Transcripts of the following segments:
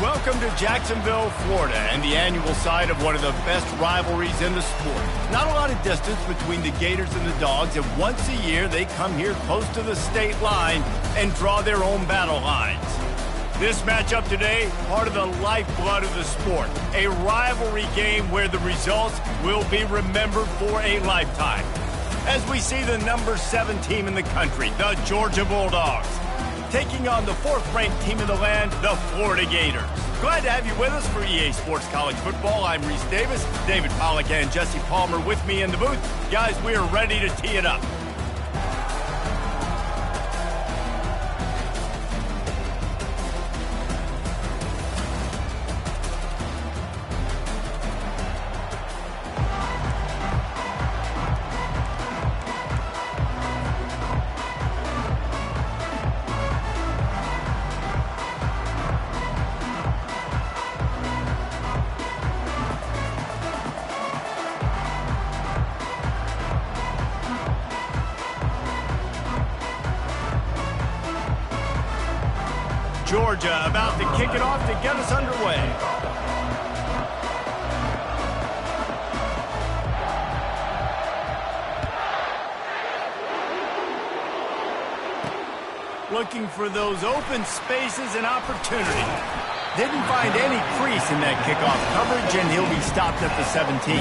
Welcome to Jacksonville, Florida, and the annual site of one of the best rivalries in the sport. Not a lot of distance between the Gators and the Dogs, and once a year they come here close to the state line and draw their own battle lines. This matchup today, part of the lifeblood of the sport, a rivalry game where the results will be remembered for a lifetime. As we see the number 7 team in the country, the Georgia Bulldogs, taking on the 4th-ranked team in the land, the Florida Gators. Glad to have you with us for EA Sports College Football. I'm Reese Davis, David Pollack and Jesse Palmer with me in the booth. Guys, we are ready to tee it up. Georgia about to kick it off to get us underway. Looking for those open spaces and opportunity. Didn't find any crease in that kickoff coverage, and he'll be stopped at the 17.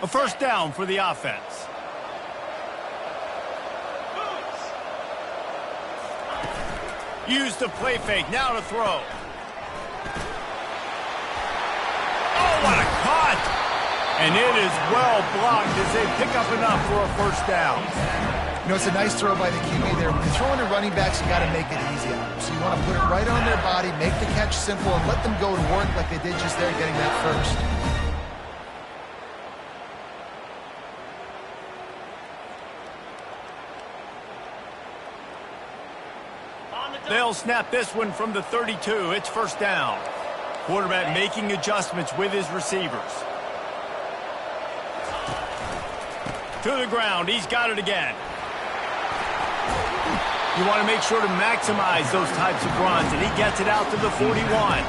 A first down for the offense. Use the play fake, now to throw. Oh, what a cut! And it is well blocked as they pick up enough for a first down. You know, it's a nice throw by the QB there. When you're throwing to running backs, you got to make it easy on them. So you want to put it right on their body, make the catch simple, and let them go to work like they did just there getting that first. They'll snap this one from the 32. It's first down. Quarterback making adjustments with his receivers. To the ground. He's got it again. You want to make sure to maximize those types of runs, and he gets it out to the 41.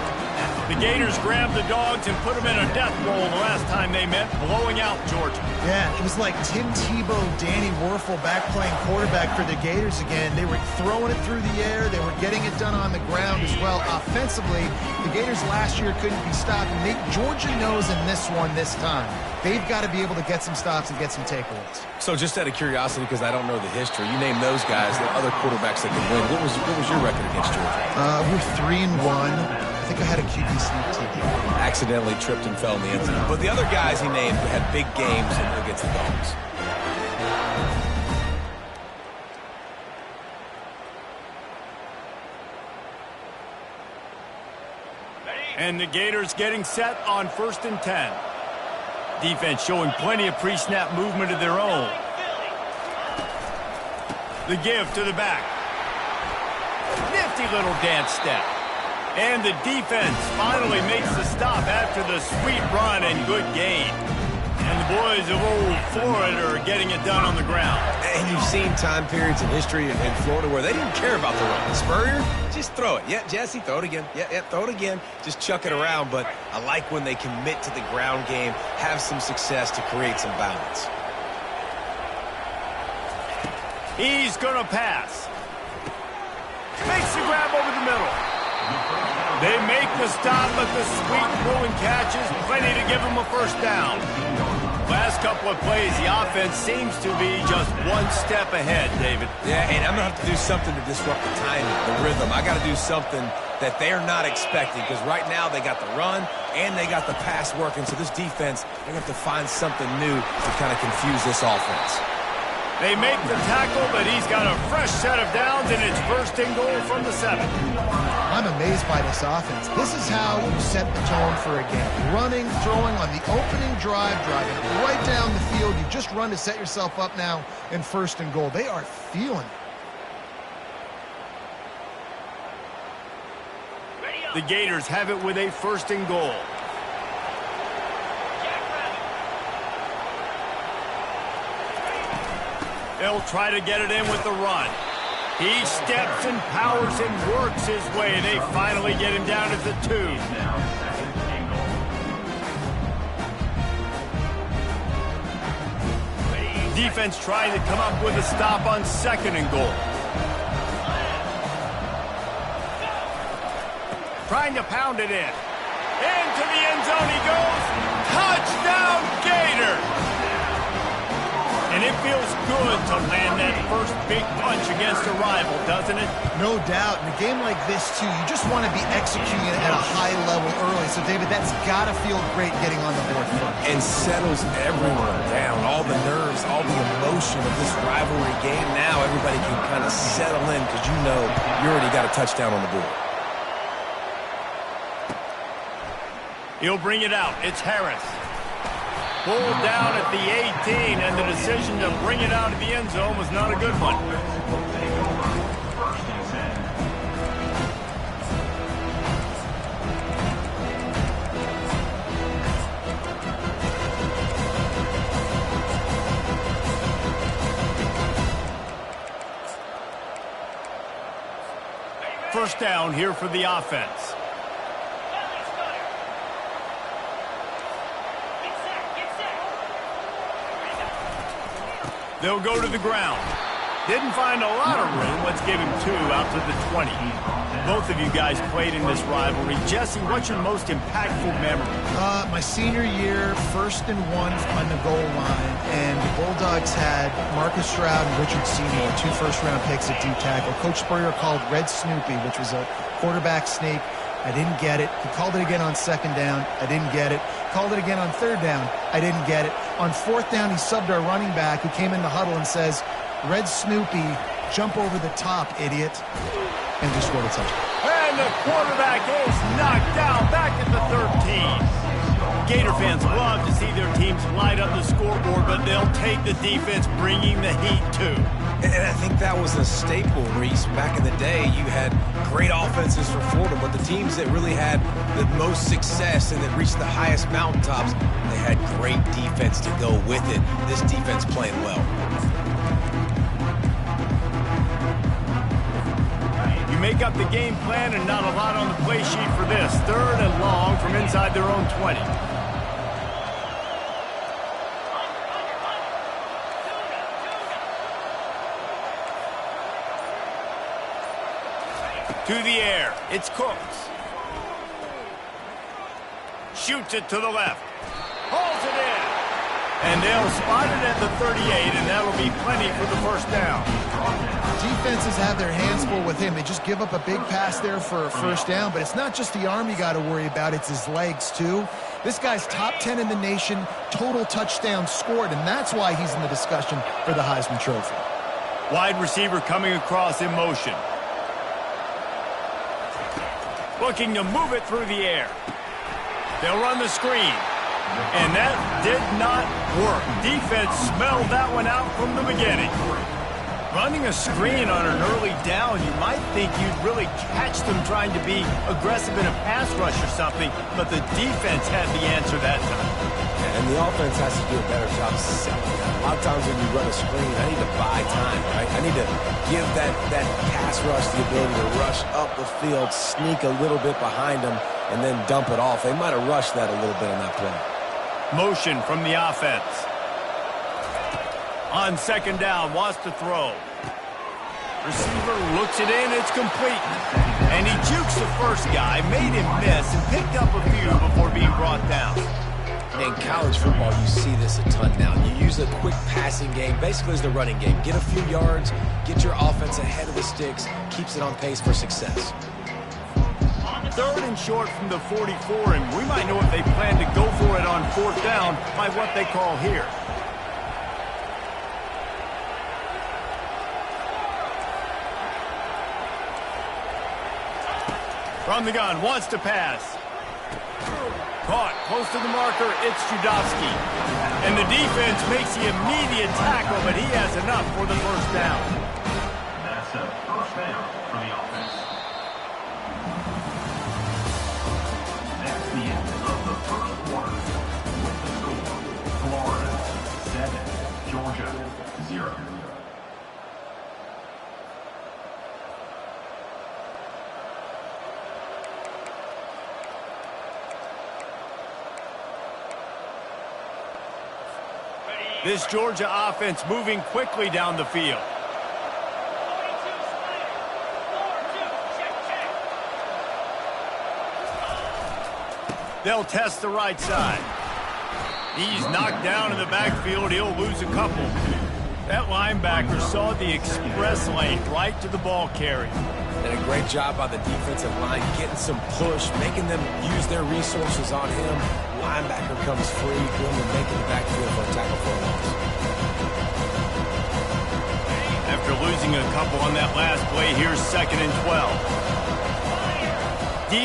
The Gators grabbed the Dogs and put them in a death roll the last time they met, blowing out Georgia. Yeah, it was like Tim Tebow, Danny Werfel back playing quarterback for the Gators again. They were throwing it through the air. They were getting it done on the ground as well. Offensively, the Gators last year couldn't be stopped. And Georgia knows in this one this time, they've got to be able to get some stops and get some takeaways. So just out of curiosity, because I don't know the history, you name those guys, the other quarterbacks that could win. What was your record against Georgia? We're 3-1. I think I had a QB sneak TD. Accidentally tripped and fell in the end zone. But the other guys he named had big games against the Dogs. And the Gators getting set on 1st and 10. Defense showing plenty of pre-snap movement of their own. The give to the back. Nifty little dance step. And the defense finally makes the stop after the sweet run and good gain. And the boys of old Florida are getting it done on the ground. And you've seen time periods in history in Florida where they didn't care about the run. Spurrier, just throw it. Yeah, Jesse, throw it again. Yeah, throw it again. Just chuck it around. But I like when they commit to the ground game, have some success to create some balance. He's going to pass. Makes the grab over the middle. They make the stop, but the sweet throwing catches, plenty to give them a first down. Last couple of plays, the offense seems to be just one step ahead, David. Yeah, and I'm going to have to do something to disrupt the timing, the rhythm. I got to do something that they're not expecting, because right now they got the run and they got the pass working. So this defense, they're going to have to find something new to kind of confuse this offense. They make the tackle, but he's got a fresh set of downs, and it's 1st and goal from the 7. I'm amazed by this offense. This is how you set the tone for a game. Running, throwing on the opening drive, driving right down the field. You just run to set yourself up now in 1st and goal. They are feeling it. The Gators have it with a 1st and goal. They'll try to get it in with the run. He steps and powers and works his way. They finally get him down at the 2. Defense trying to come up with a stop on 2nd and goal. Trying to pound it in. Into the end zone he goes. Touchdown, Gator! And it feels good to land that first big punch against a rival, doesn't it? No doubt. In a game like this, too, you just want to be executing it at a high level early. So, David, that's got to feel great getting on the board first. And settles everyone down. All the nerves, all the emotion of this rivalry game. Now everybody can kind of settle in because you know you already got a touchdown on the board. He'll bring it out. It's Harris. Pulled down at the 18, and the decision to bring it out of the end zone was not a good one. First down here for the offense. They'll go to the ground. Didn't find a lot of room. Let's give him 2 out to the 20. Both of you guys played in this rivalry. Jesse, what's your most impactful memory? My senior year, 1st and 1 on the goal line, and the Bulldogs had Marcus Stroud and Richard Seymour, 2 first-round picks at D tackle. Coach Spurrier called Red Snoopy, which was a quarterback sneak. I didn't get it. He called it again on 2nd down. I didn't get it. Called it again on 3rd down. I didn't get it. On 4th down, he subbed our running back who came in the huddle and says, Red Snoopy, jump over the top, idiot. And just scored a touchdown. And the quarterback is knocked down back at the 13. Gator fans love to see their teams light up the scoreboard, but they'll take the defense bringing the heat too. And I think that was a staple, Reese. Back in the day, you had great offenses for Florida, but the teams that really had the most success and that reached the highest mountaintops, they had great defense to go with it. This defense playing well. You make up the game plan and not a lot on the play sheet for this. 3rd and long from inside their own 20. To the air, it's Cooks. Shoots it to the left. Hauls it in. And they'll spot it at the 38, and that'll be plenty for the 1st down. Defenses have their hands full with him. They just give up a big pass there for a 1st down, but it's not just the arm you got to worry about, it's his legs too. This guy's top 10 in the nation, total touchdowns scored, and that's why he's in the discussion for the Heisman Trophy. Wide receiver coming across in motion. Looking to move it through the air. They'll run the screen. And that did not work. Defense smelled that one out from the beginning. Running a screen on an early down, you might think you'd really catch them trying to be aggressive in a pass rush or something, but the defense had the answer that time. And the offense has to do a better job selling that. A lot of times when you run a screen, I need to buy time, right? I need to give that pass rush the ability to rush up the field, sneak a little bit behind them, and then dump it off. They might have rushed that a little bit on that play. Motion from the offense. On 2nd down, wants to throw. Receiver looks it in, it's complete. And he jukes the first guy, made him miss, and picked up a few before being brought down. In college football, you see this a ton now. You use a quick passing game, basically as the running game. Get a few yards, get your offense ahead of the sticks, keeps it on pace for success. 3rd and short from the 44, and we might know if they plan to go for it on 4th down by what they call here. From the gun, wants to pass. Caught close to the marker, it's Judowski. And the defense makes the immediate tackle, but he has enough for the 1st down. That's a 1st down for the offense. This Georgia offense moving quickly down the field. They'll test the right side. He's knocked down in the backfield. He'll lose a couple. That linebacker saw the express lane right to the ball carrier. And a great job by the defensive line, getting some push, making them use their resources on him. Linebacker comes free, boom, and making the backfield for a tackle for a loss. After losing a couple on that last play, here's 2nd and 12.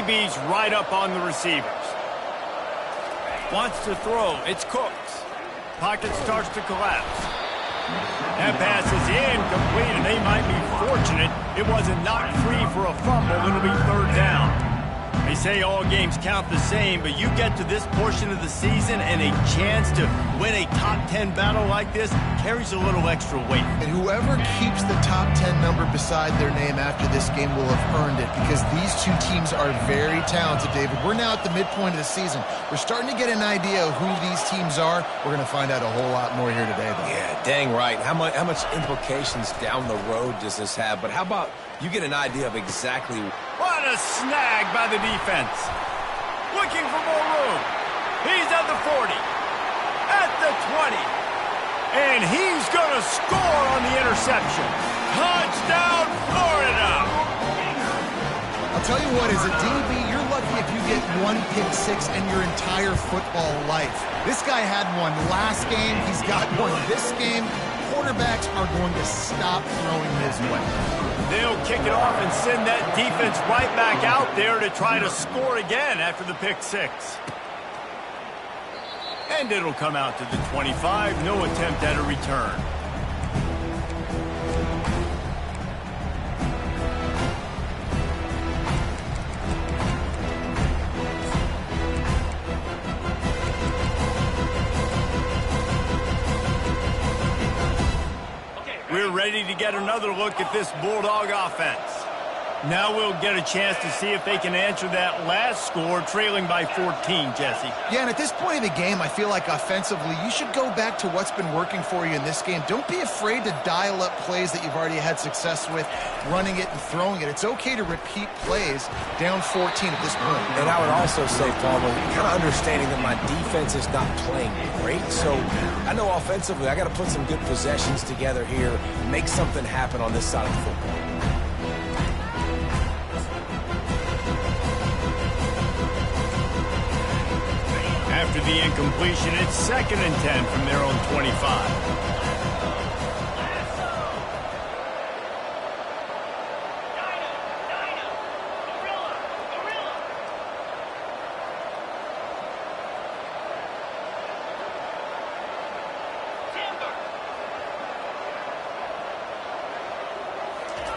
DB's right up on the receivers. Wants to throw. It's Cooks. Pocket starts to collapse. That pass is incomplete, and they might be fortunate it wasn't knocked free for a fumble. It'll be 3rd down. They say all games count the same, but you get to this portion of the season and a chance to win a top 10 battle like this carries a little extra weight. And whoever keeps the top 10 number beside their name after this game will have earned it, because these two teams are very talented, David. We're now at the midpoint of the season. We're starting to get an idea of who these teams are. We're going to find out a whole lot more here today, though. Yeah, dang right. How much implications down the road does this have? But how about you get an idea of exactly... What a snag by the defense. Looking for more room. He's at the 40. At the 20. And he's going to score on the interception. Touchdown, Florida. I'll tell you what, as a DB, you're lucky if you get one pick six in your entire football life. This guy had one last game. He's got one this game. Quarterbacks are going to stop throwing his way. They'll kick it off and send that defense right back out there to try to score again after the pick six. And it'll come out to the 25. No attempt at a return. We're ready to get another look at this Bulldog offense. Now we'll get a chance to see if they can answer that last score, trailing by 14, Jesse. Yeah, and at this point of the game, I feel like offensively, you should go back to what's been working for you in this game. Don't be afraid to dial up plays that you've already had success with, running it and throwing it. It's okay to repeat plays down 14 at this point. And I would also say, Palmer, kind of understanding that my defense is not playing great, so I know offensively I got to put some good possessions together here, make something happen on this side of the football. After the incompletion, it's 2nd and 10 from their own 25.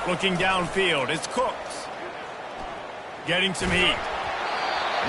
Looking downfield, it's Cooks. Getting some heat.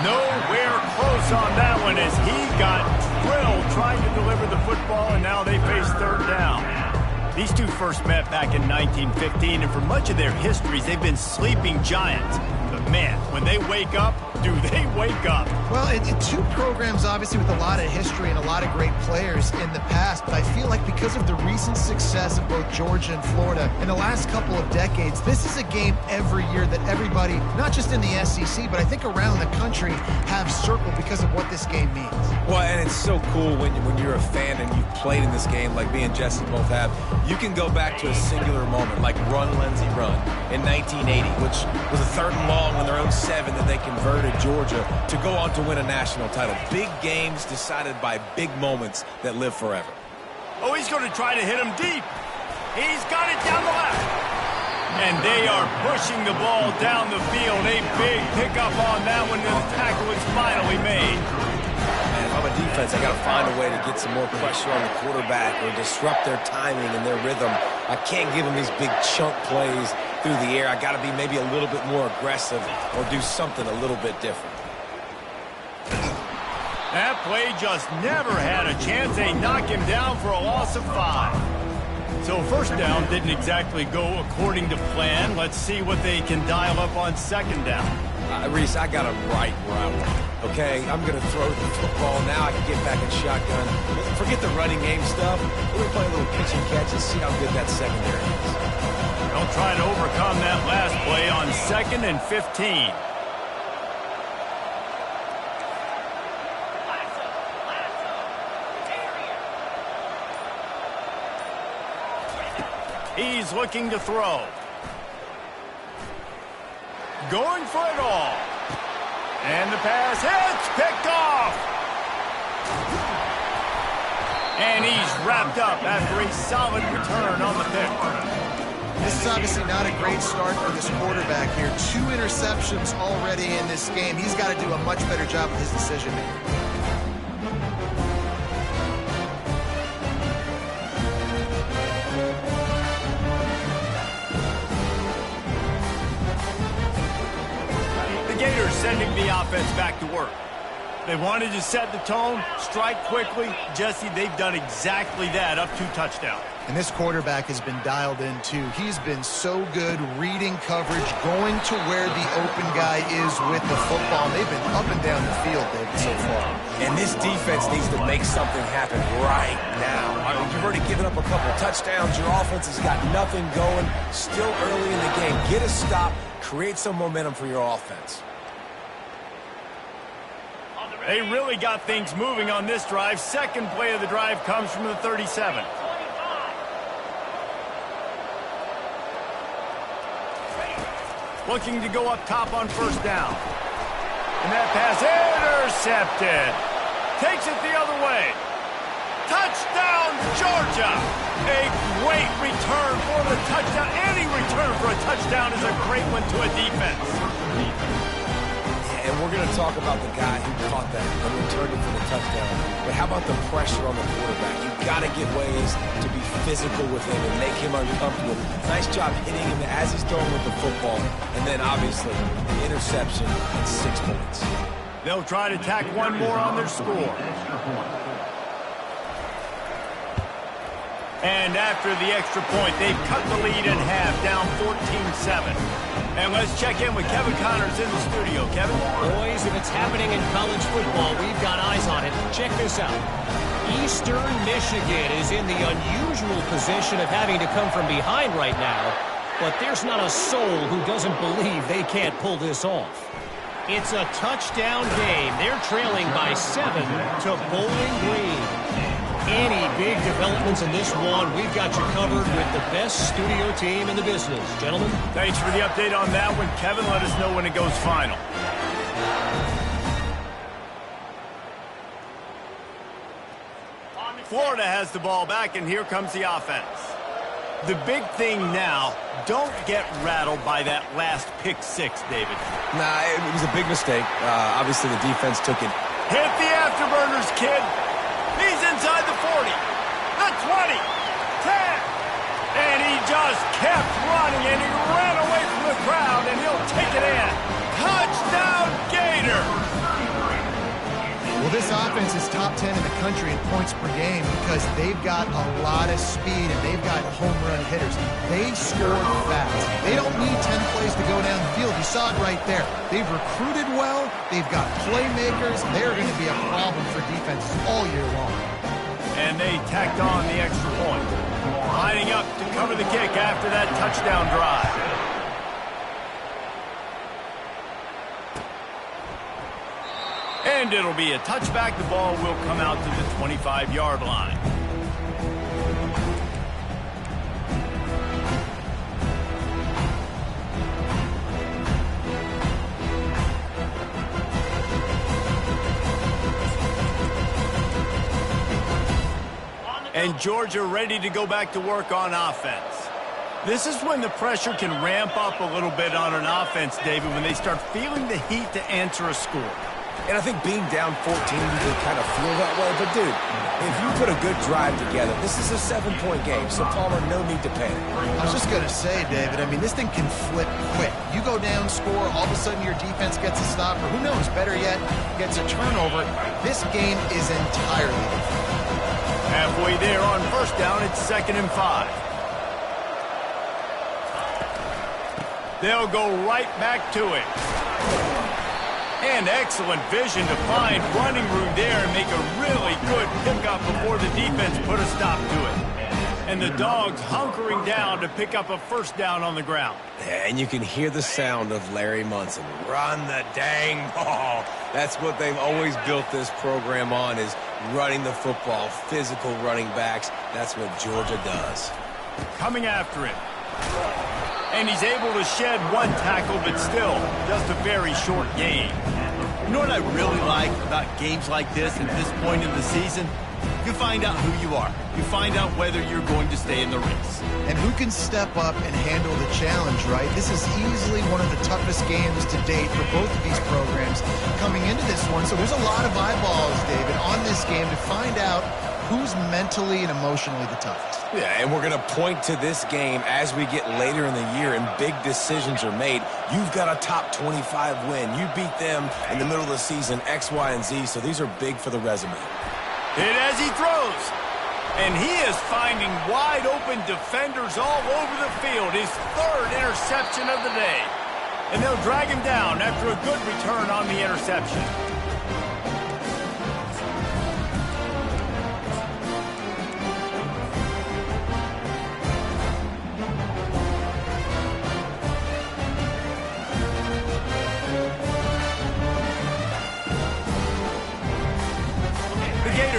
Nowhere close on that one as he got drilled trying to deliver the football, and now they face 3rd down. These two first met back in 1915, and for much of their histories, they've been sleeping giants. But man, when they wake up, do they wake up? Well, two programs, obviously, with a lot of history and a lot of great players in the past, but I feel like because of the recent success of both Georgia and Florida in the last couple of decades, this is a game every year that everybody, not just in the SEC, but I think around the country, have circled because of what this game means. Well, and it's so cool when you're a fan and you've played in this game like me and Jesse both have. You can go back to a singular moment like Run, Lindsey, Run in 1980, which was a 3rd and long on their own 7 that they converted Georgia to go on to win a national title. Big games decided by big moments that live forever. Oh, he's going to try to hit him deep. He's got it down the left. And they are pushing the ball down the field. A big pickup on that one. The tackle is finally made. And if I'm a defense, I got to find a way to get some more pressure on the quarterback or disrupt their timing and their rhythm. I can't give them these big chunk plays through the air. I got to be maybe a little bit more aggressive or do something a little bit different. That play just never had a chance. They knock him down for a loss of 5. So 1st down didn't exactly go according to plan. Let's see what they can dial up on 2nd down. Reese, I got him right where I want him. Okay, I'm going to throw the football. Now I can get back in shotgun. Forget the running game stuff. We're going to play a little pitch and catch and see how good that secondary is. They'll try to overcome that last play on 2nd and 15. He's looking to throw. Going for it all. And the pass hits, picked off. And he's wrapped up after a solid return on the pick. This is obviously not a great start for this quarterback here. 2 interceptions already in this game. He's got to do a much better job with his decision making. Gators sending the offense back to work. They wanted to set the tone, strike quickly. Jesse, they've done exactly that, up 2 touchdowns. And this quarterback has been dialed in, too. He's been so good reading coverage, going to where the open guy is with the football. And they've been up and down the field, David, so far. And this defense needs to make something happen right now. I mean, you've already given up a couple touchdowns. Your offense has got nothing going. Still early in the game. Get a stop. Create some momentum for your offense. They really got things moving on this drive. 2nd play of the drive comes from the 37. Looking to go up top on 1st down. And that pass intercepted. Takes it the other way. Touchdown, Georgia! A great return for the touchdown. Any return for a touchdown is a great one to a defense. And we're going to talk about the guy who caught that and returned it for the touchdown. But how about the pressure on the quarterback? You've got to get ways to be physical with him and make him uncomfortable. Nice job hitting him as he's throwing with the football. And then, obviously, the interception and 6 points. They'll try to tack one more on their score. And after the extra point, they've cut the lead in half, down 14-7. And let's check in with Kevin Connors in the studio. Kevin? Boys, if it's happening in college football, we've got eyes on it. Check this out. Eastern Michigan is in the unusual position of having to come from behind right now, but there's not a soul who doesn't believe they can't pull this off. It's a touchdown game. They're trailing by 7 to Bowling Green. Any big developments in this one, we've got you covered with the best studio team in the business. Gentlemen. Thanks for the update on that one, Kevin. Let us know when it goes final. Florida has the ball back, and here comes the offense. The big thing now, don't get rattled by that last pick 6, David. Nah, it was a big mistake. Obviously, the defense took it. Hit the afterburners, kid. He's inside the 40, the 20, 10, and he just kept running, and he ran away from the crowd, and he'll take it in. Touchdown, Gator! Well, this offense is top 10 in the country in points per game because they've got a lot of speed and they've got home run hitters. They score fast. They don't need 10 plays to go down the field. You saw it right there. They've recruited well. They've got playmakers. They're going to be a problem for defenses all year long. And they tacked on the extra point. Lining up to cover the kick after that touchdown drive. And it'll be a touchback. The ball will come out to the 25-yard line. And Georgia ready to go back to work on offense. This is when the pressure can ramp up a little bit on an offense, David, when they start feeling the heat to answer a score. And I think being down 14, you can kind of feel that way. But, dude, if you put a good drive together, this is a 7-point game. So, Palmer, no need to panic. I was just going to say, David, I mean, this thing can flip quick. You go down, score, all of a sudden your defense gets a stop, or who knows, better yet, gets a turnover. This game is entirely different. Halfway there on first down, it's 2nd and 5. They'll go right back to it. And excellent vision to find running room there and make a really good pickup before the defense put a stop to it. And the Dogs hunkering down to pick up a first down on the ground. Yeah, and you can hear the sound of Larry Munson. Run the dang ball. That's what they've always built this program on, is running the football, physical running backs. That's what Georgia does. Coming after him. And he's able to shed one tackle, but still just a very short gain. You know what I really like about games like this at this point in the season? You find out who you are. You find out whether you're going to stay in the race. And who can step up and handle the challenge, right? This is easily one of the toughest games to date for both of these programs coming into this one. So there's a lot of eyeballs, David, on this game to find out who's mentally and emotionally the toughest. Yeah, and we're going to point to this game as we get later in the year and big decisions are made. You've got a top 25 win. You beat them in the middle of the season, X, Y, and Z, so these are big for the resume. Hit as he throws. And he is finding wide open defenders all over the field. His third interception of the day. And they'll drag him down after a good return on the interception.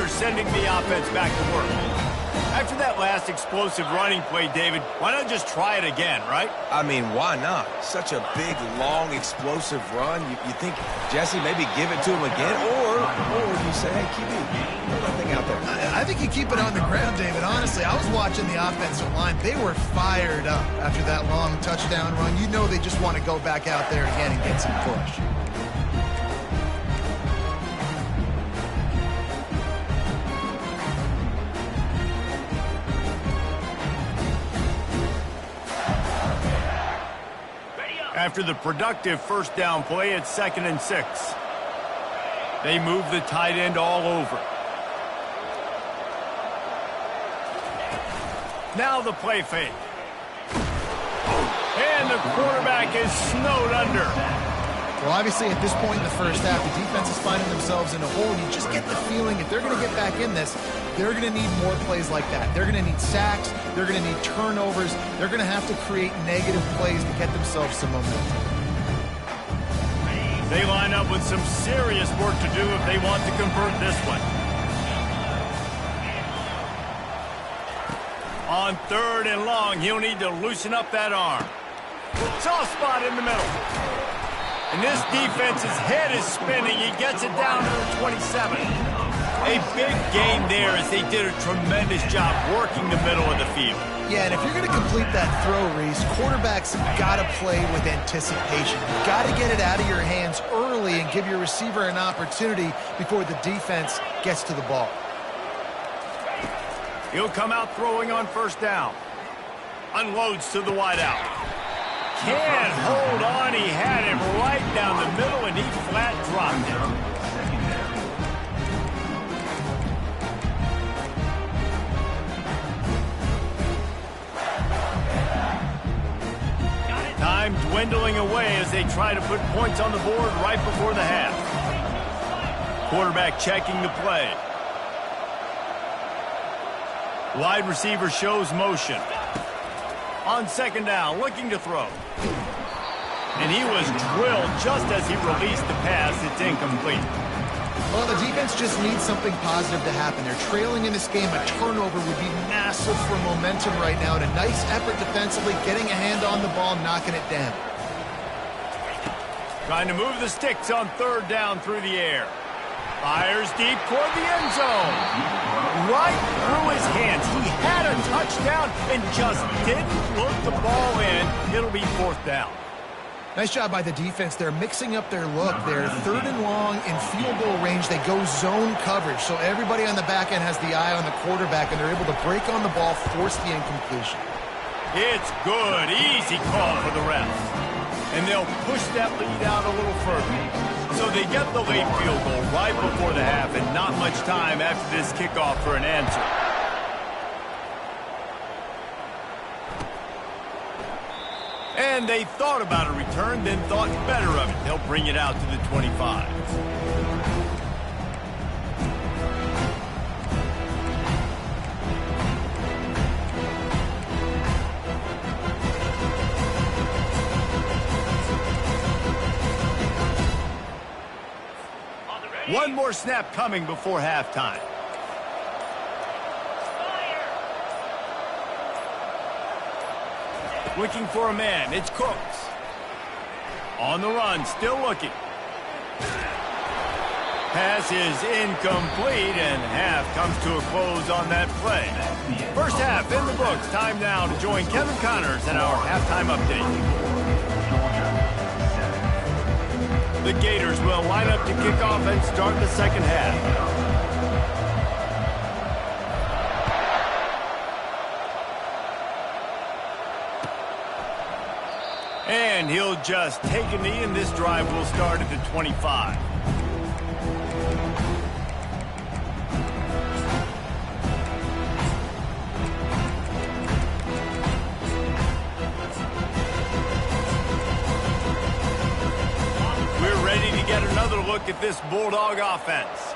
Sending the offense back to work. After that last explosive running play, David, why not just try it again, right? I mean, why not? Such a big, long, explosive run. You think, Jesse, maybe give it to him again? Or you say, hey, keep it. Throw that thing out there. I think you keep it on the ground, David. Honestly, I was watching the offensive line. They were fired up after that long touchdown run. You know they just want to go back out there again and get some push. After the productive first down play, it's 2nd and 6. They move the tight end all over. Now the play fake. And the quarterback is snowed under. Well, obviously, at this point in the first half, the defense is finding themselves in a hole. You just get the feeling if they're going to get back in this, they're going to need more plays like that. They're going to need sacks. They're going to need turnovers. They're going to have to create negative plays to get themselves some momentum. They line up with some serious work to do if they want to convert this one. On 3rd and long, he'll need to loosen up that arm. Soft spot in the middle. And this defense's head is spinning. He gets it down to the 27. A big gain there as they did a tremendous job working the middle of the field. Yeah, and if you're going to complete that throw, Reese, quarterbacks have got to play with anticipation. You've got to get it out of your hands early and give your receiver an opportunity before the defense gets to the ball. He'll come out throwing on first down. Unloads to the wideout. Can't hold on. He had him right down the middle, and he flat dropped it. Time dwindling away as they try to put points on the board right before the half. Quarterback checking the play. Wide receiver shows motion. On 2nd down, looking to throw. And he was drilled just as he released the pass. It's incomplete. Well, the defense just needs something positive to happen. They're trailing in this game. A turnover would be massive for momentum right now. And a nice effort defensively, getting a hand on the ball, knocking it down. Trying to move the sticks on 3rd down through the air. Fires deep toward the end zone. Right through his hands. He had a touchdown and just didn't look the ball in. It'll be 4th down. Nice job by the defense. They're mixing up their look. They're 3rd and long in field goal range. They go zone coverage. So everybody on the back end has the eye on the quarterback, and they're able to break on the ball, force the incompletion. It's good. Easy call for the refs. And they'll push that lead out a little further. So they get the late field goal right before the half, and not much time after this kickoff for an answer. And And they thought about a return, then thought better of it. They'll bring it out to the 25. One more snap coming before halftime. Looking for a man. It's Cooks. On the run, still looking. Pass is incomplete, and half comes to a close on that play. First half in the books. Time now to join Kevin Connors in our halftime update. The Gators will line up to kick off and start the second half. And he'll just take a knee, and this drive will start at the 25. We're ready to get another look at this Bulldog offense.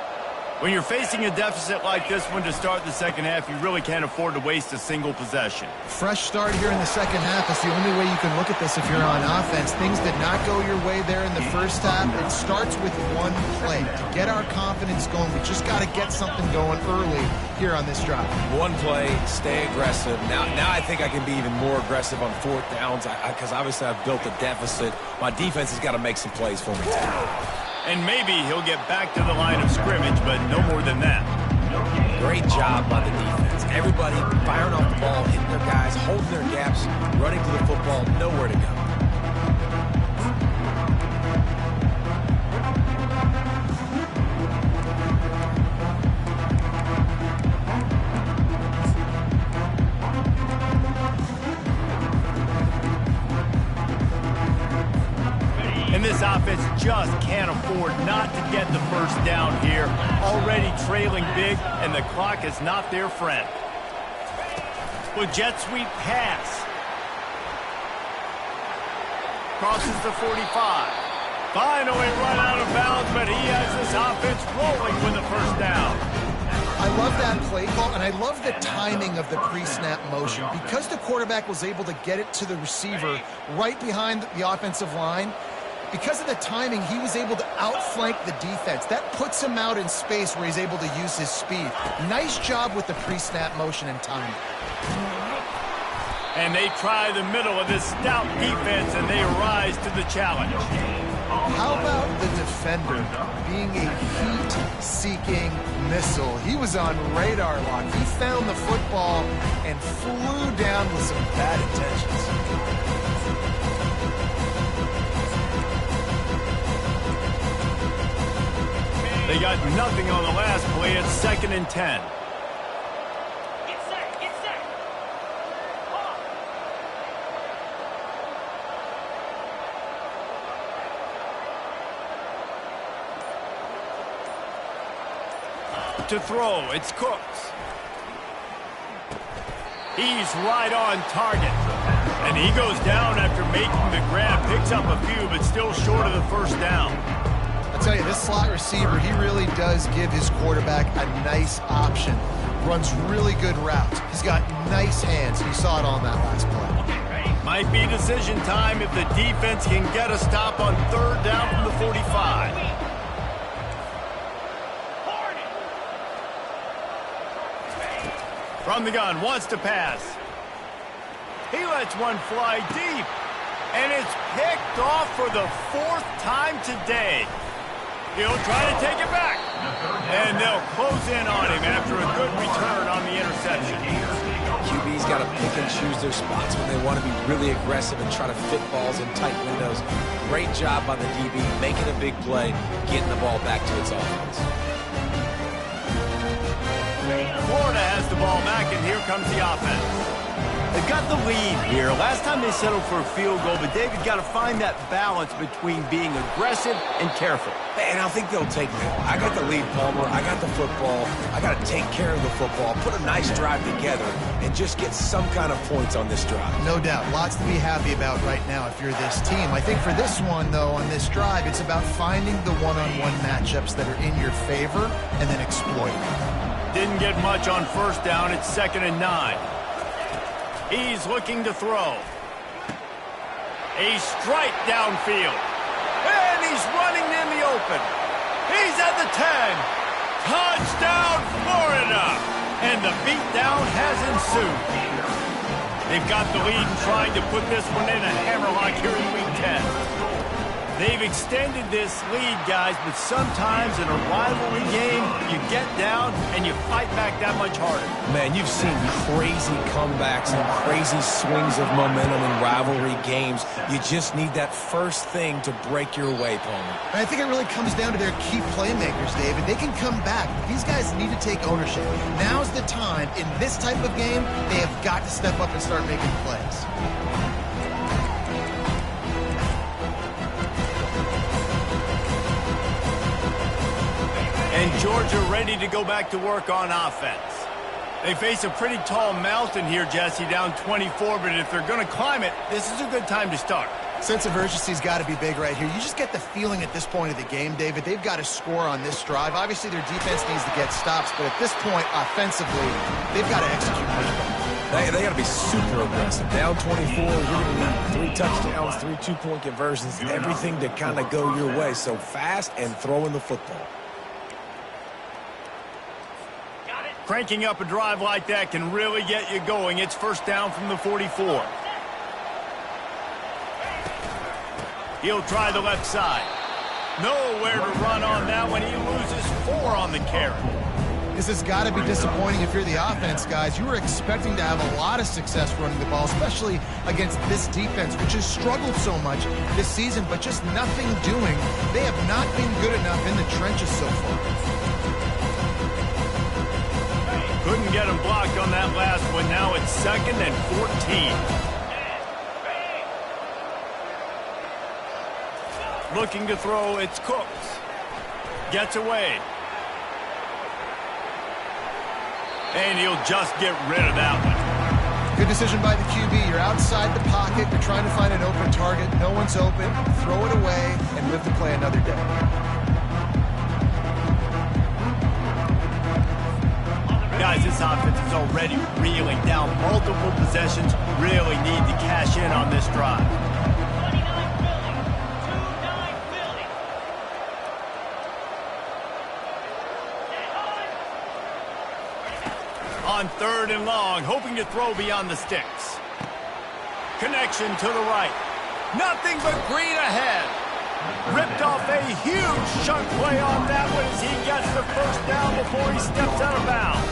When you're facing a deficit like this one to start the second half, you really can't afford to waste a single possession. Fresh start here in the second half. It's the only way you can look at this if you're on offense. Things did not go your way there in the first half. It starts with one play. To get our confidence going, we just got to get something going early here on this drive. One play, stay aggressive. Now I think I can be even more aggressive on fourth downs because obviously I've built a deficit. My defense has got to make some plays for me today. And maybe he'll get back to the line of scrimmage, but no more than that. Great job by the defense. Everybody firing off the ball, hitting their guys, holding their gaps, running to the football, nowhere to go. And this offense just can't afford not to get the first down here. Already trailing big, and the clock is not their friend. With jet sweep pass. Crosses the 45. Finally run out of bounds, but he has this offense rolling with the first down. I love that play call, and I love the timing of the pre-snap motion. Because the quarterback was able to get it to the receiver right behind the offensive line, because of the timing, he was able to outflank the defense. That puts him out in space where he's able to use his speed. Nice job with the pre-snap motion and timing. And they try the middle of this stout defense, and they rise to the challenge. How about the defender being a heat-seeking missile? He was on radar lock. He found the football and flew down with some bad intentions. They got nothing on the last play. It's 2nd and 10. Get set, get set. To throw, it's Cooks. He's right on target. And he goes down after making the grab. Picks up a few, but still short of the first down. I'll tell you, this slot receiver, he really does give his quarterback a nice option. Runs really good routes. He's got nice hands. You saw it on that last play. Might be decision time if the defense can get a stop on 3rd down from the 45. From the gun, wants to pass. He lets one fly deep. And it's picked off for the 4th time today. He'll try to take it back. And they'll close in on him after a good return on the interception. QB's got to pick and choose their spots when they want to be really aggressive and try to fit balls in tight windows. Great job by the DB, making a big play, getting the ball back to its offense. Florida has the ball back, and here comes the offense. They've got the lead here. Last time they settled for a field goal, but David got to find that balance between being aggressive and careful. And I think they'll take that. I got the lead, Palmer. I got the football. I got to take care of the football, put a nice drive together, and just get some kind of points on this drive. No doubt. Lots to be happy about right now if you're this team. I think for this one, though, on this drive, it's about finding the one-on-one matchups that are in your favor and then exploiting them. Didn't get much on first down. It's 2nd and 9. He's looking to throw. A strike downfield. And he's running in the open. He's at the 10. Touchdown, Florida. And the beatdown has ensued. They've got the lead and trying to put this one in a hammerlock here in Week 10. They've extended this lead, guys, but sometimes in a rivalry game, you get down and you fight back that much harder. Man, you've seen crazy comebacks and crazy swings of momentum in rivalry games. You just need that first thing to break your way, Palmer. And I think it really comes down to their key playmakers, David. They can come back, but these guys need to take ownership. Now's the time. In this type of game, they have got to step up and start making plays. And Georgia ready to go back to work on offense. They face a pretty tall mountain here, Jesse, down 24, but if they're going to climb it, this is a good time to start. Sense of urgency's got to be big right here. You just get the feeling at this point of the game, David, they've got to score on this drive. Obviously, their defense needs to get stops, but at this point, offensively, they've got to execute much better. They got to be super aggressive. Down 24, you're going to need 3 touchdowns, 3 two-point conversions, everything to kind of go your way. So fast and throwing the football. Cranking up a drive like that can really get you going. It's first down from the 44. He'll try the left side. Nowhere to run on that one. He loses 4 on the carry. This has got to be disappointing if you're the offense, guys. You were expecting to have a lot of success running the ball, especially against this defense, which has struggled so much this season, but just nothing doing. They have not been good enough in the trenches so far. Couldn't get him blocked on that last one. Now it's 2nd and 14. Looking to throw, it's Cooks. Gets away. And he'll just get rid of that one. Good decision by the QB. You're outside the pocket. You're trying to find an open target. No one's open. Throw it away and live to play another day. Guys, this offense is already reeling down multiple possessions. Really need to cash in on this drive. 29 Philly. On 3rd and long, hoping to throw beyond the sticks. Connection to the right. Nothing but green ahead. Ripped off a huge chunk play on that one as he gets the first down before he steps out of bounds.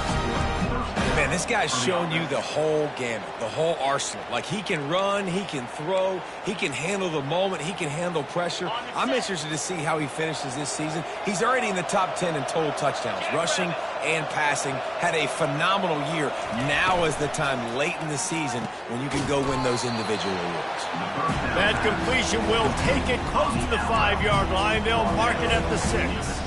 Man, this guy's shown you the whole gamut, the whole arsenal. Like, he can run, he can throw, he can handle the moment, he can handle pressure. I'm interested to see how he finishes this season. He's already in the top 10 in total touchdowns, rushing and passing. Had a phenomenal year. Now is the time late in the season when you can go win those individual awards. That completion will take it close to the 5-yard line. They'll mark it at the 6.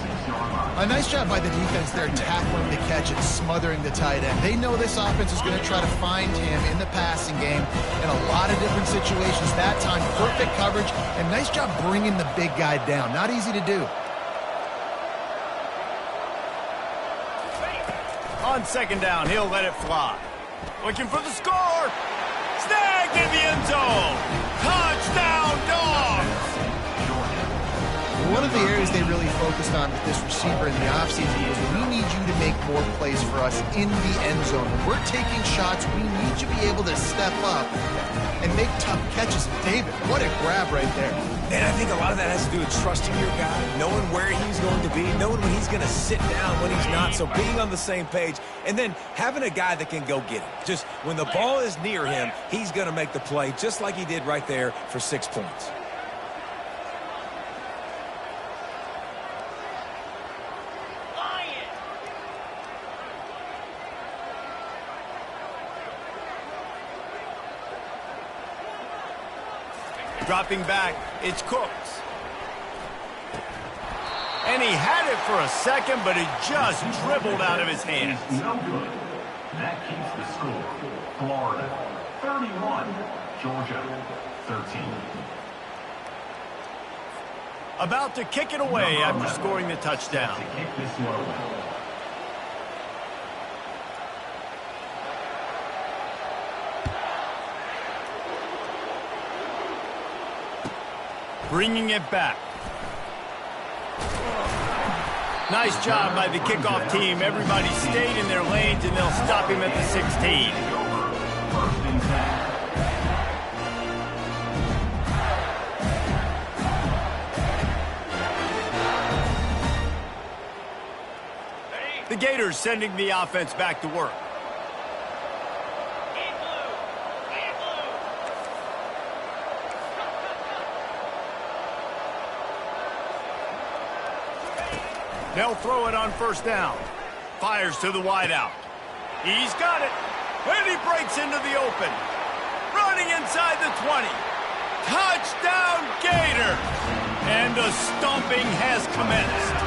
A nice job by the defense there tackling the catch and smothering the tight end. They know this offense is going to try to find him in the passing game in a lot of different situations. That time, perfect coverage, and nice job bringing the big guy down. Not easy to do. On 2nd down, he'll let it fly. Looking for the score. Snagged in the end zone. Touchdown, Dogs! One of the areas they really focused on with this receiver in the offseason was we need you to make more plays for us in the end zone. When we're taking shots, we need you to be able to step up and make tough catches. David, what a grab right there. And I think a lot of that has to do with trusting your guy, knowing where he's going to be, knowing when he's going to sit down, when he's not, so being on the same page, and then having a guy that can go get it. Just when the ball is near him, he's going to make the play just like he did right there for 6 points. Dropping back, it's Cooks. And he had it for a second, but it just dribbled out of his hands. No good. That keeps the score. Florida 31, Georgia 13. About to kick it away after scoring the touchdown. To kick this one away. Bringing it back. Nice job by the kickoff team. Everybody stayed in their lanes, and they'll stop him at the 16. First and 10. The Gators sending the offense back to work. They'll throw it on first down. Fires to the wideout. He's got it. And he breaks into the open. Running inside the 20. Touchdown, Gator! And the stomping has commenced.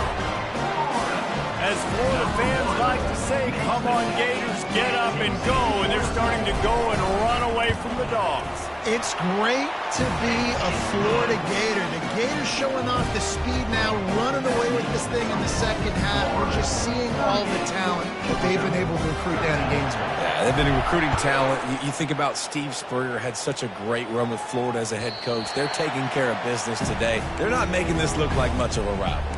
As Florida fans like to say, come on, Gators, get up and go. And they're starting to go and run away from the Dogs. It's great to be a Florida Gator. The Gators showing off the speed now, running away with this thing in the second half. We're just seeing all the talent that they've been able to recruit down in Gainesville. Yeah, they've been recruiting talent. You think about Steve Spurrier, had such a great run with Florida as a head coach. They're taking care of business today. They're not making this look like much of a rival.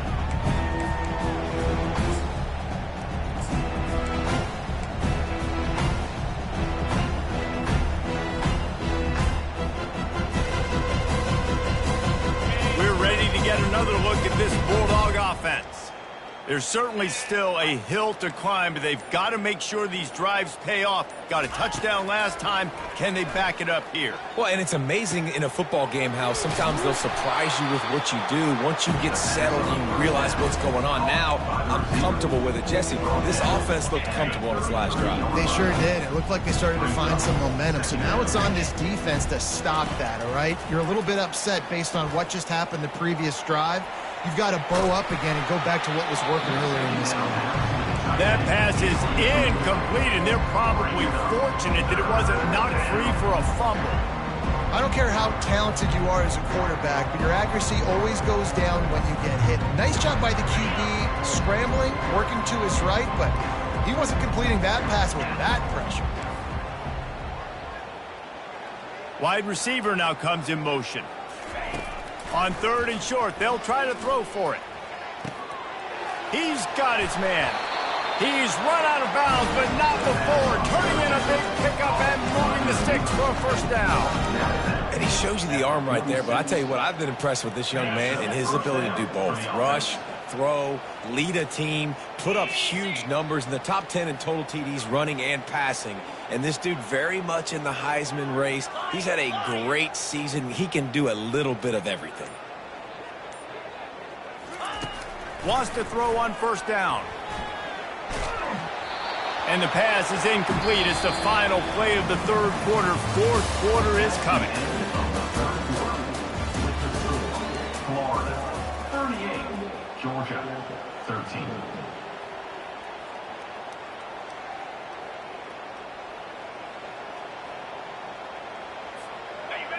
Another look at this Bulldog offense. There's certainly still a hill to climb, but they've got to make sure these drives pay off. Got a touchdown last time. Can they back it up here? Well, and it's amazing in a football game how sometimes they'll surprise you with what you do. Once you get settled, you realize what's going on. Now, I'm comfortable with it. Jesse, this offense looked comfortable on its last drive. They sure did. It looked like they started to find some momentum. So now it's on this defense to stop that, all right? You're a little bit upset based on what just happened the previous drive. You've got to bow up again and go back to what was working earlier in this game. That pass is incomplete, and they're probably fortunate that it wasn't knocked free for a fumble. I don't care how talented you are as a quarterback, but your accuracy always goes down when you get hit. Nice job by the QB scrambling, working to his right, but he wasn't completing that pass with that pressure. Wide receiver now comes in motion. On third and short, they'll try to throw for it. He's got his man. He's run out of bounds, but not before. Turning in a big pickup and moving the sticks for a first down. And he shows you the arm right there, but I tell you what, I've been impressed with this young man and his ability to do both. Rush, throw, lead a team, put up huge numbers in the top 10 in total TDs running and passing. And this dude very much in the Heisman race. He's had a great season. He can do a little bit of everything. Wants to throw on first down. And the pass is incomplete. It's the final play of the third quarter. Fourth quarter is coming. Florida 38, Georgia 13.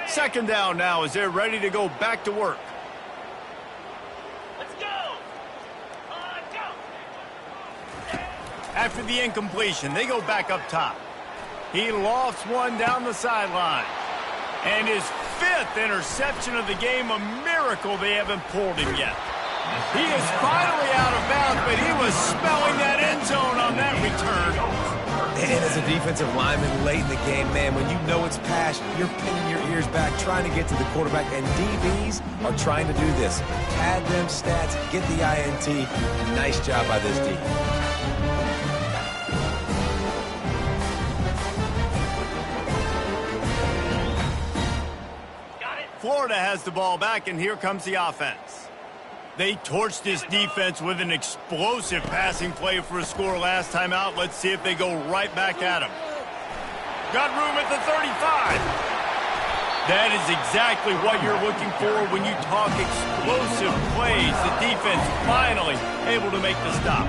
Second down now as they're ready to go back to work. Let's go. Go. After the incompletion, they go back up top. He lofts one down the sideline. And his fifth interception of the game, a miracle they haven't pulled him yet. He is finally out of bounds, but he was smelling that end zone on that return. And as a defensive lineman late in the game, man, when you know it's passed, you're pinning your ears back, trying to get to the quarterback, and DBs are trying to do this. Pad them stats, get the INT. Nice job by this D. Florida has the ball back, and here comes the offense. They torched this defense with an explosive passing play for a score last time out. Let's see if they go right back at him. Got room at the 35. That is exactly what you're looking for when you talk explosive plays. The defense finally able to make the stop.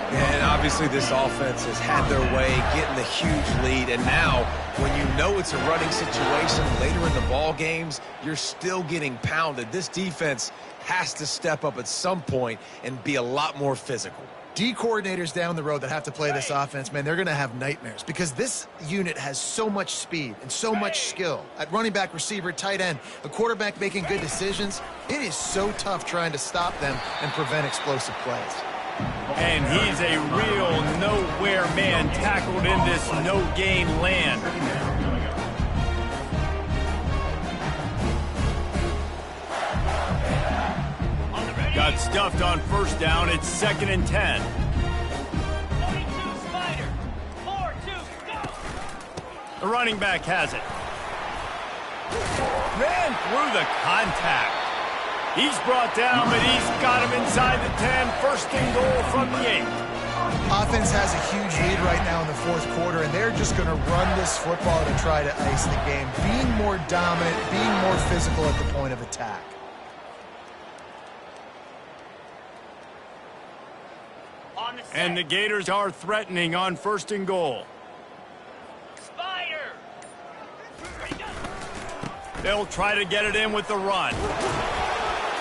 And obviously this offense has had their way, getting the huge lead. And now, when you know it's a running situation later in the ball games, you're still getting pounded. This defense has to step up at some point and be a lot more physical. D coordinators down the road that have to play this offense, man, they're going to have nightmares because this unit has so much speed and so much skill. At running back, receiver, tight end, a quarterback making good decisions, it is so tough trying to stop them and prevent explosive plays. And he's a real nowhere man tackled in this no-gain land. Got stuffed on first down. It's 2nd and 10. 42 Spider. 4-2, go. The running back has it. Ran through the contact. He's brought down, but he's got him inside the 10. 1st and goal from the 8. Offense has a huge lead right now in the 4th quarter, and they're just going to run this football to try to ice the game. Being more dominant, being more physical at the point of attack. And the Gators are threatening on 1st and goal. Spider. They'll try to get it in with the run.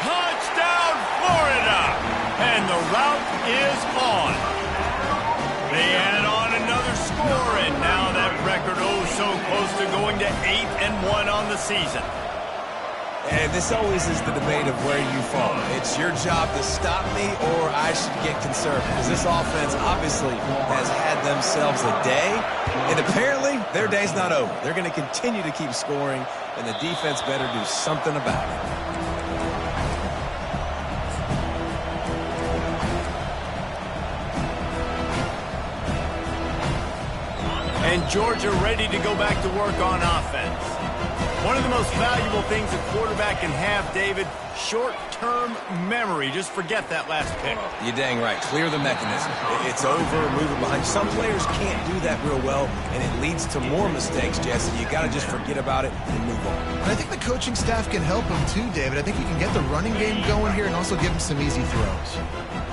Touchdown, Florida! And the route is on. They add on another score, and now that record so close to going to 8-1 on the season. And this always is the debate of where you fall. It's your job to stop me or I should get conservative. Because this offense obviously has had themselves a day. And apparently their day's not over. They're going to continue to keep scoring. And the defense better do something about it. And Georgia ready to go back to work on offense. One of the most valuable things a quarterback can have, David, short-term memory. Just forget that last pick. You're dang right. Clear the mechanism. It's over, move it behind. Some players can't do that real well, and it leads to more mistakes, Jesse. You got to just forget about it and move on. And I think the coaching staff can help him too, David. I think you can get the running game going here and also give him some easy throws.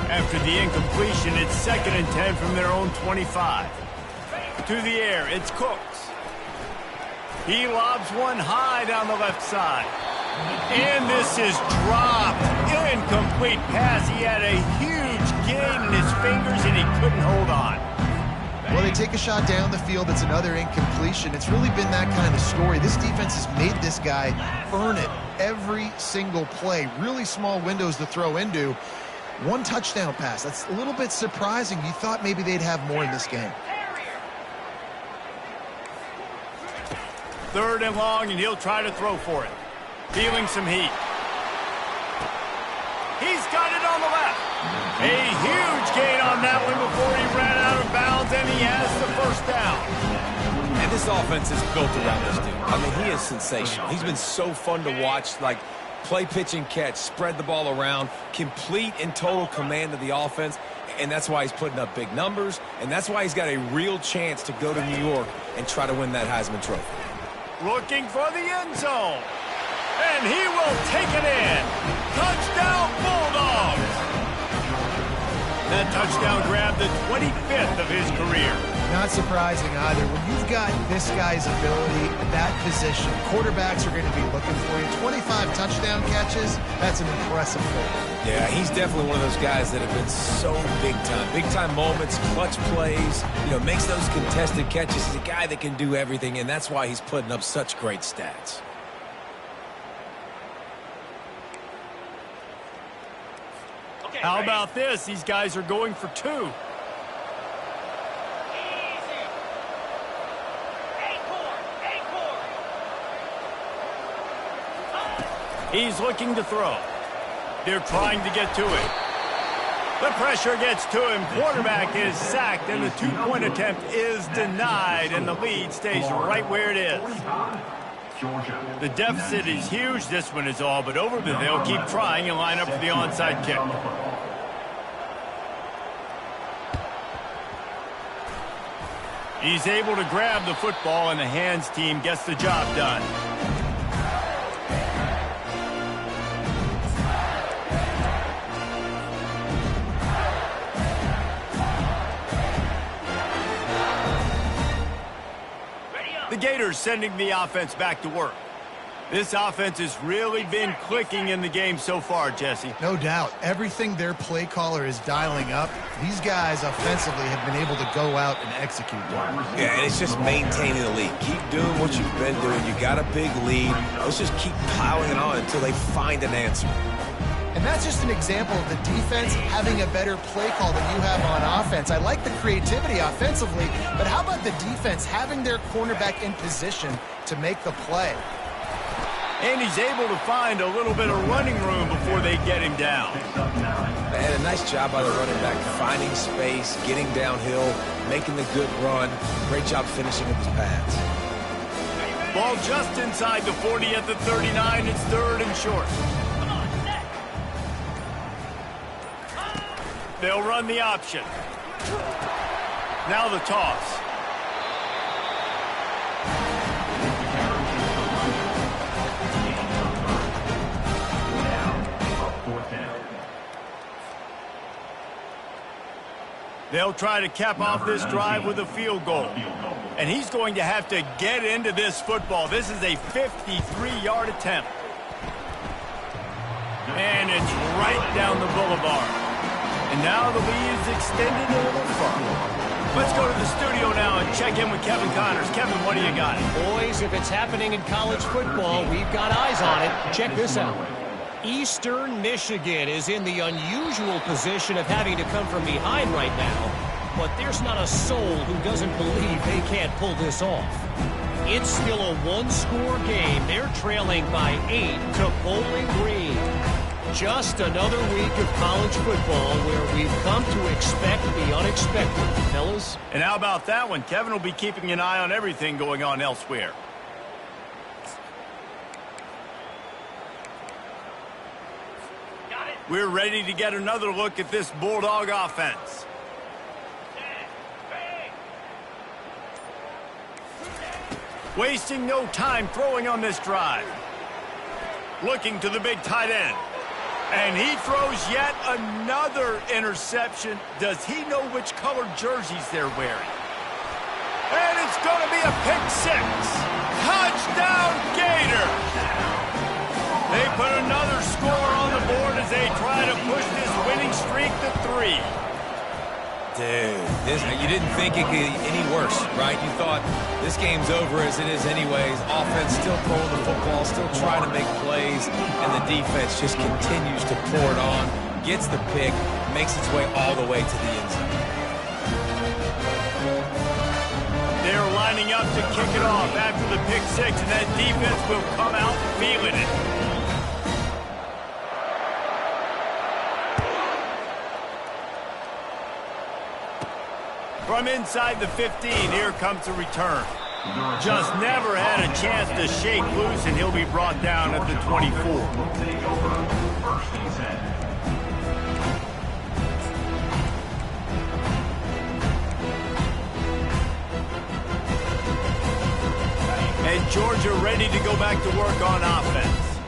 After the incompletion, it's 2nd and 10 from their own 25. To the air, it's Cooks. He lobs one high down the left side. And this is dropped. Incomplete pass. He had a huge gain in his fingers, and he couldn't hold on. Well, they take a shot down the field. It's another incompletion. It's really been that kind of story. This defense has made this guy earn it every single play. Really small windows to throw into. One touchdown pass. That's a little bit surprising. You thought maybe they'd have more in this game. 3rd and long, and he'll try to throw for it. Feeling some heat. He's got it on the left. A huge gain on that one before he ran out of bounds, and he has the 1st down. And this offense is built around this dude. I mean, he is sensational. He's been so fun to watch, like play, pitch, and catch, spread the ball around, complete and total command of the offense, and that's why he's putting up big numbers, and that's why he's got a real chance to go to New York and try to win that Heisman Trophy. Looking for the end zone. And he will take it in. Touchdown, Bulldogs. That touchdown grabbed the 25th of his career. Not surprising either. When you've got this guy's ability at that position, quarterbacks are going to be looking for you. 25 touchdown catches, that's an impressive goal. Yeah, he's definitely one of those guys that have been so big time. Big time moments, clutch plays, makes those contested catches. He's a guy that can do everything, and that's why he's putting up such great stats. Okay, How ready? about this? These guys are going for 2. Easy. Acorn. He's looking to throw. They're trying to get to it. The pressure gets to him. Quarterback is sacked, and the 2-point attempt is denied, and the lead stays right where it is. The deficit is huge. This one is all but over, but they'll keep trying and line up for the onside kick. He's able to grab the football, and the hands team gets the job done. The Gators sending the offense back to work. This offense has really been clicking in the game so far, Jesse. No doubt. Everything their play caller is dialing up, these guys offensively have been able to go out and execute. Yeah, and it's just maintaining the lead. Keep doing what you've been doing. You got a big lead. Let's just keep piling it on until they find an answer. And that's just an example of the defense having a better play call than you have on offense. I like the creativity offensively, but how about the defense having their cornerback in position to make the play? And he's able to find a little bit of running room before they get him down. And a nice job by the running back, finding space, getting downhill, making the good run. Great job finishing with his pads. Ball just inside the 40 at the 39. It's 3rd and short. They'll run the option. Now the toss. They'll try to cap off this drive with a field goal. And he's going to have to get into this football. This is a 53-yard attempt. And it's right down the boulevard. And now the lead is extended a little further. Let's go to the studio now and check in with Kevin Connors. Kevin, what do you got? Boys, if it's happening in college football, we've got eyes on it. Check this out. Eastern Michigan is in the unusual position of having to come from behind right now, but there's not a soul who doesn't believe they can't pull this off. It's still a one-score game. They're trailing by 8 to Bowling Green. Just another week of college football where we've come to expect the unexpected, fellas. And how about that one? Kevin will be keeping an eye on everything going on elsewhere. We're ready to get another look at this Bulldog offense. Wasting no time throwing on this drive. Looking to the big tight end. And he throws yet another interception. Does he know which colored jerseys they're wearing? And it's going to be a pick 6. Touchdown Gators! They put another score on the board as they try to push this winning streak to 3. Dude, you didn't think it could get any worse, right? You thought this game's over as it is anyways. Offense still throwing the football, still trying to make plays, and the defense just continues to pour it on, gets the pick, makes its way all the way to the end zone. They're lining up to kick it off after the pick 6, and that defense will come out feeling it. From inside the 15, here comes the return. Just never had a chance to shake loose, and he'll be brought down at the 24. And Georgia ready to go back to work on offense.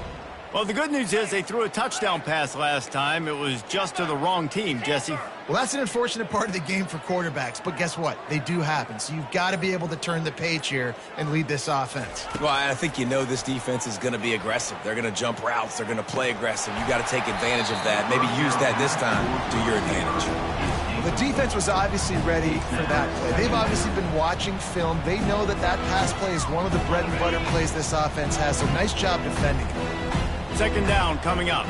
Well, the good news is they threw a touchdown pass last time. It was just to the wrong team, Jesse. Well, that's an unfortunate part of the game for quarterbacks, but guess what? They do happen. So you've got to be able to turn the page here and lead this offense. Well, I think you know this defense is going to be aggressive. They're going to jump routes. They're going to play aggressive. You got to take advantage of that. Maybe use that this time to your advantage. Well, the defense was obviously ready for that play. They've obviously been watching film. They know that that pass play is one of the bread and butter plays this offense has, so nice job defending it. 2nd down coming up.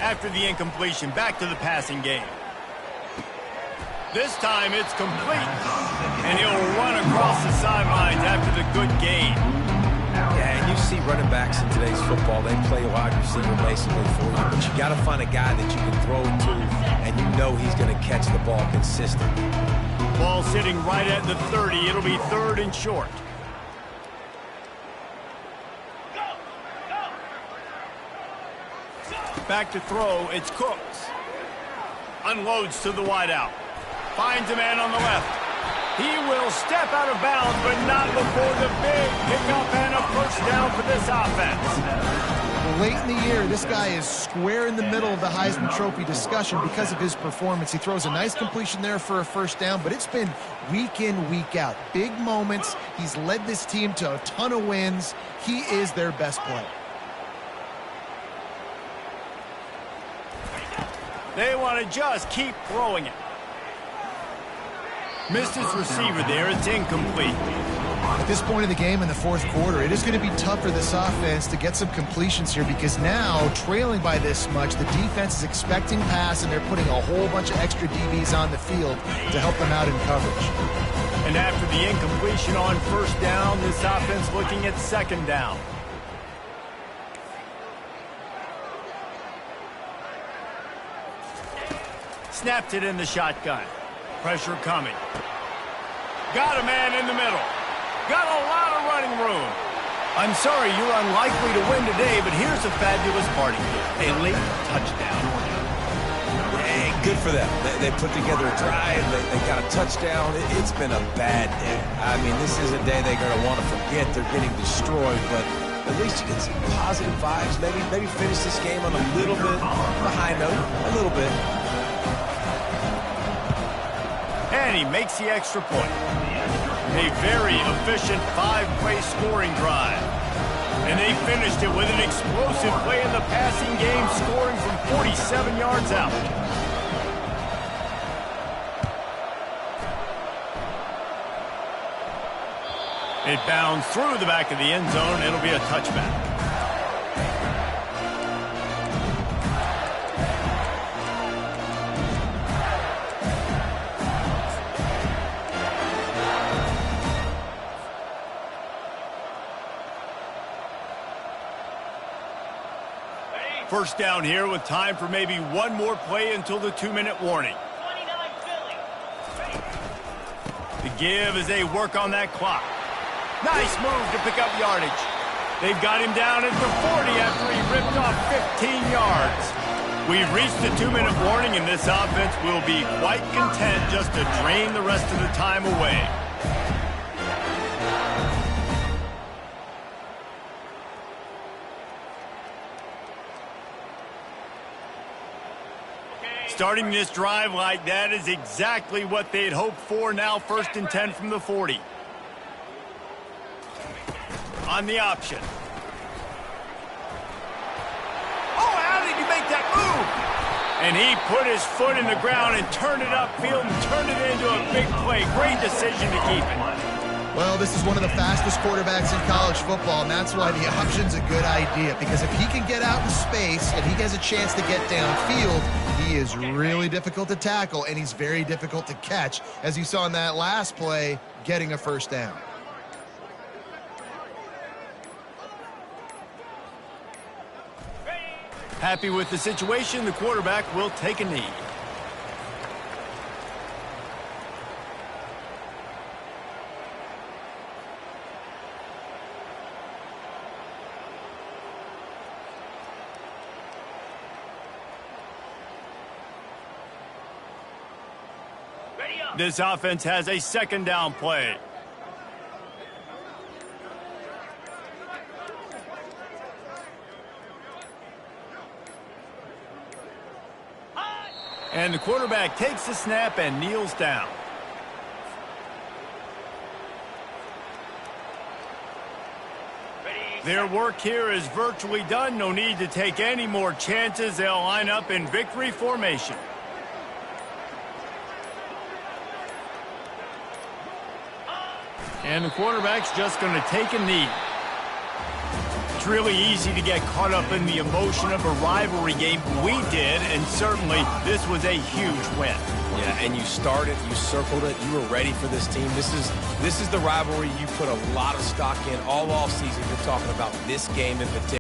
After the incompletion, back to the passing game. This time it's complete. And he'll run across the sidelines after the good gain. Yeah, and you see running backs in today's football, they play wide receiver basically for you, but you got to find a guy that you can throw it to, and you know he's going to catch the ball consistently. Ball sitting right at the 30. It'll be 3rd and short. Back to throw, it's Cooks. Unloads to the wideout. Finds a man on the left. He will step out of bounds, but not before the big pickup and a first down for this offense. Well, late in the year, this guy is square in the middle of the Heisman Trophy discussion because of his performance. He throws a nice completion there for a first down, but it's been week in, week out. Big moments. He's led this team to a ton of wins. He is their best player. They want to just keep throwing it. Missed his receiver there. It's incomplete. At this point in the game in the fourth quarter, it is going to be tough for this offense to get some completions here because now, trailing by this much, the defense is expecting pass, and they're putting a whole bunch of extra DBs on the field to help them out in coverage. And after the incompletion on first down, this offense looking at second down. Snapped it in the shotgun. Pressure coming. Got a man in the middle. Got a lot of running room. I'm sorry you're unlikely to win today, but here's a fabulous party. A late touchdown. Hey, good for them. They put together a drive. They got a touchdown. It's been a bad day. I mean, this is a day they're going to want to forget. They're getting destroyed, but at least you get some positive vibes. Maybe finish this game on a little bit of a high note. A little bit. And he makes the extra point. A very efficient 5-play scoring drive. And they finished it with an explosive play in the passing game, scoring from 47 yards out. It bounds through the back of the end zone. It'll be a touchback. First down here with time for maybe one more play until the 2-minute warning. 29 Philly. The give as they work on that clock. Nice move to pick up yardage. They've got him down at the 40 after he ripped off 15 yards. We've reached the 2-minute warning, and this offense will be quite content just to drain the rest of the time away. Starting this drive like that is exactly what they'd hoped for. Now 1st and 10 from the 40. On the option. Oh, how did he make that move? And he put his foot in the ground and turned it upfield and turned it into a big play. Great decision to keep it. Well, this is one of the fastest quarterbacks in college football, and that's why the option's a good idea, because if he can get out in space and he has a chance to get downfield, he is really difficult to tackle, and he's very difficult to catch, as you saw in that last play, getting a first down. Happy with the situation, the quarterback will take a knee. This offense has a second down play. And the quarterback takes the snap and kneels down. Their work here is virtually done. No need to take any more chances. They'll line up in victory formation. And the quarterback's just going to take a knee. It's really easy to get caught up in the emotion of a rivalry game. We did, and certainly this was a huge win. Yeah, and you started, you circled it, you were ready for this team. This is the rivalry you put a lot of stock in all offseason. You're talking about this game in particular.